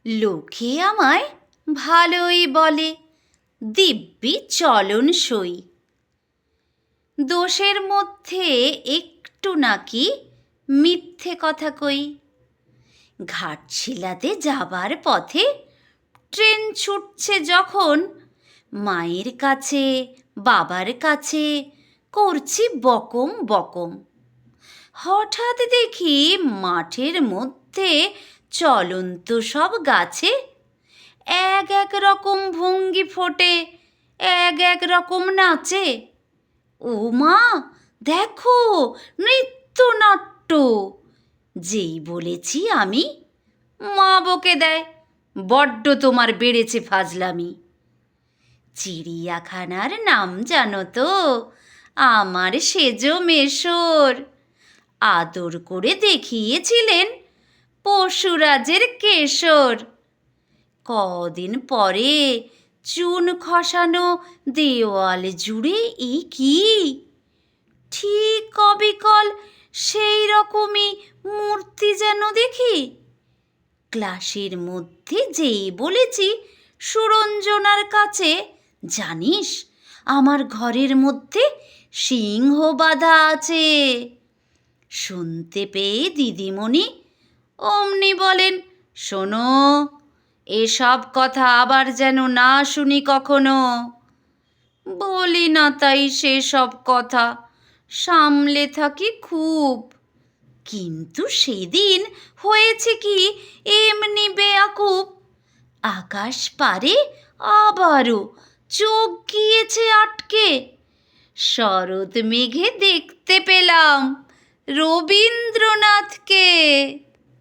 লোকে আমায় ভালোই বলে, দিব্যি চলন সই। দোষের মধ্যে একটু নাকি মিথ্যে কথা কই। ঘাটশিলাতে যাবার পথে ট্রেন ছুটছে যখন, মায়ের কাছে বাবার কাছে করছি বকম বকম। হঠাৎ দেখি মাঠের মধ্যে চলন্ত সব গাছে এক এক রকম ভঙ্গি ফোটে, এক এক রকম নাচে। ও মা, দেখো নৃত্যনাট্য! যেই বলেছি আমি, মা বকে দেয়, বড্ড তোমার বেড়েছে ফাজলামি। চিড়িয়াখানার নাম জানো তো? আমার সেজো মেশর। আদর করে দেখিয়েছিলেন পশুরাজের কেশর। কদিন পরে চুন খসানো দেওয়াল জুড়ে এ কি, ঠিক অবিকল সেই রকমই মূর্তি যেন দেখি। ক্লাসের মধ্যে যেই বলেছি সুরঞ্জনার কাছে, জানিস আমার ঘরের মধ্যে সিংহ বাঁধা আছে। শুনতে পেয়ে দিদিমণি অমনি বলেন, শোনো, এসব কথা আবার যেন না শুনি কখনো। বলি না তাই সেসব কথা, সামলে থাকি খুব। কিন্তু সেদিন হয়েছে কি এমনি বেয়াকুব, আকাশ পারে আবারও চোখ গিয়েছে আটকে। শরৎ মেঘে দেখতে পেলাম রবীন্দ্রনাথকে।